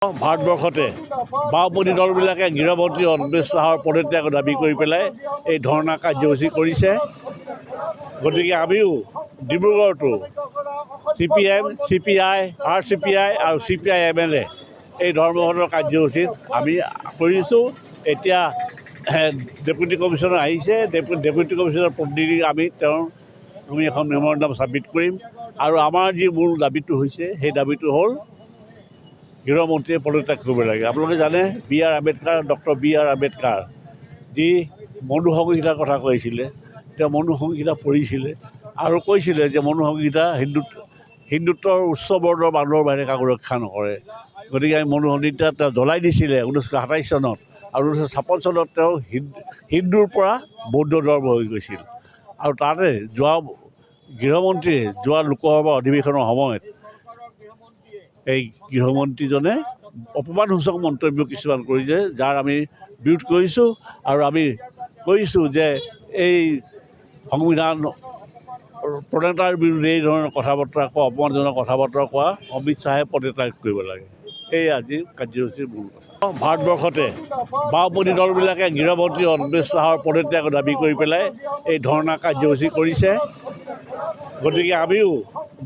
ভাৰতবৰ্ষতে বাওঁপন্থী দলবিলাকে গৃহমন্ত্ৰী অনিমেষ চাহৰ পদত্যাগ দাবী কৰি পেলাই এই ধৰ্ণা কাৰ্যসূচী কৰিছে। গতিকে আমিও ডিব্ৰুগড়তো CPM, CPI, RCPI আৰু CPI-ML এই ধৰ্মঘটৰ কাৰ্যসূচীত আমি কৰিছোঁ। এতিয়া ডেপুটি কমিশ্যনাৰ আহিছে, ডেপুটি কমিশ্যনাৰ প্ৰতিনিধি আমি এখন মেমৰেণ্ডাম ছাবমিট কৰিম। আৰু আমাৰ যি মূল দাবীটো হৈছে সেই দাবীটো হ'ল গৃহমন্ত্ৰীয়ে পদত্যাগ কৰিব লাগে। আপোনালোকে জানে ডক্টৰ B.R. আম্বেদকাৰ যি মনু সংহিতাৰ কথা কৈছিলে, তেওঁ মনু সংহিতা পঢ়িছিলে আৰু কৈছিলে যে মনু সংহিতা হিন্দুত্বৰ উচ্চ বৰ্ণৰ মানুহৰ বাহিৰে কাকো ৰক্ষা নকৰে। গতিকে আমি মনু সংহিতা তেওঁ জ্বলাই দিছিলে 1927 চনত আৰু 1956 চনত তেওঁ হিন্দুৰ পৰা বৌদ্ধ ধৰ্ম হৈ গৈছিল। আৰু তাতে গৃহমন্ত্ৰীয়ে যোৱা লোকসভা অধিৱেশনৰ সময়ত এই গৃহমন্ত্ৰীজনে অপমানসূচক মন্তব্য কিছুমান কৰিছে, যাৰ আমি বিৰোধ কৰিছোঁ। আৰু আমি কৈছোঁ যে এই সংবিধান প্ৰণেতাৰ বিৰুদ্ধে এই ধৰণৰ কথা বতৰা কোৱা, অপমানজনক কথা বতৰা কোৱা অমিত শ্বাহে পদত্যাগ কৰিব লাগে। এই আজি কাৰ্যসূচীৰ মূল কথা। ভাৰতবৰ্ষতে বাওঁপন্থী দলবিলাকে গৃহমন্ত্ৰী অনিমেষ চাহৰ পদত্যাগ দাবী কৰি পেলাই এই ধৰ্ণা কাৰ্যসূচী কৰিছে। গতিকে আমিও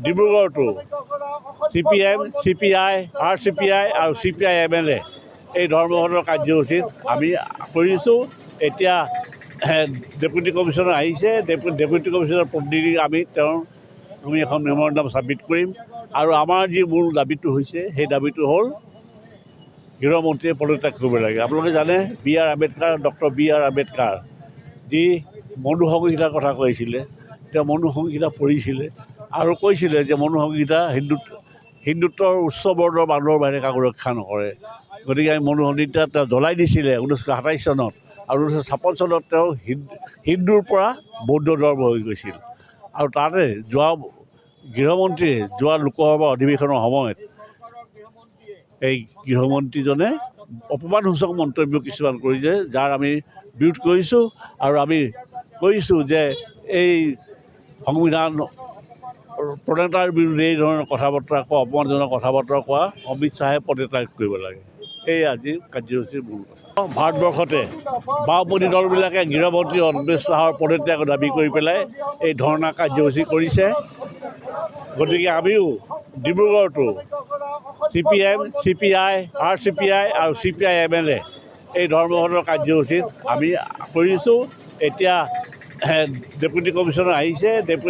ডিব্ৰুগড়তো CPM, CPI, RCPI আৰু CPI-ML এই ধৰ্মঘটৰ কাৰ্যসূচীত আমি কৰিছোঁ। এতিয়া ডেপুটি কমিশ্যনাৰ আহিছে, ডেপুটি কমিশ্যনাৰ প্ৰতিনিধি আমি এখন মেমৰেণ্ডাম ছাবমিট কৰিম। আৰু আমাৰ যি মূল দাবীটো হৈছে সেই দাবীটো হ'ল গৃহমন্ত্ৰীয়ে পদত্যাগ কৰিব লাগে। আপোনালোকে জানে ডক্টৰ B.R. আম্বেদকাৰ যি মনু সংহিতাৰ কথা কৈছিলে, তেওঁ মনু সংহিতা পঢ়িছিলে আৰু কৈছিলে যে মনু সংহিতা হিন্দুত্বৰ উচ্চ বৰ্ণৰ মানুহৰ বাহিৰে কাকো ৰক্ষা নকৰে। গতিকে আমি মনু সংহিতা তেওঁ জ্বলাই দিছিলে 1927 চনত আৰু 1956 চনত তেওঁ হিন্দুৰ পৰা বৌদ্ধ ধৰ্ম হৈ গৈছিল। আৰু তাতে গৃহমন্ত্ৰীয়ে যোৱা লোকসভা অধিৱেশনৰ সময়ত এই গৃহমন্ত্ৰীজনে অপমানসূচক মন্তব্য কিছুমান কৰিছে, যাৰ আমি বিৰোধ কৰিছোঁ। আৰু আমি কৈছোঁ যে এই সংবিধান প্ৰণেতাৰ বিৰুদ্ধে এই ধৰণৰ কথা বতৰা কোৱা, অপমানজনক কথা বতৰা কোৱা অমিত শ্বাহে পদত্যাগ কৰিব লাগে। এই আজি কাৰ্যসূচীৰ মূল কথা। ভাৰতবৰ্ষতে বাওঁপন্থী দলবিলাকে গৃহমন্ত্ৰী অনিমেষ চাহৰ পদত্যাগ দাবী কৰি পেলাই এই ধৰ্ণা কাৰ্যসূচী কৰিছে। গতিকে আমিও ডিব্ৰুগড়তো CPM, CPI, RCPI আৰু CPI-ML এই ধৰ্মঘটৰ কাৰ্যসূচীত আমি কৰিছোঁ। এতিয়া ডেপুটি কমিশ্যনাৰ আহিছে,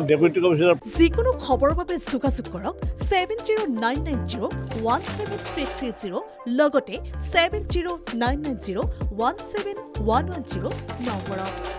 ডেপুটি কমিশ্যনাৰ যিকোনো খবৰৰ বাবে যোগাযোগ কৰক 7099017330 লগতে 7099017110 নম্বৰত।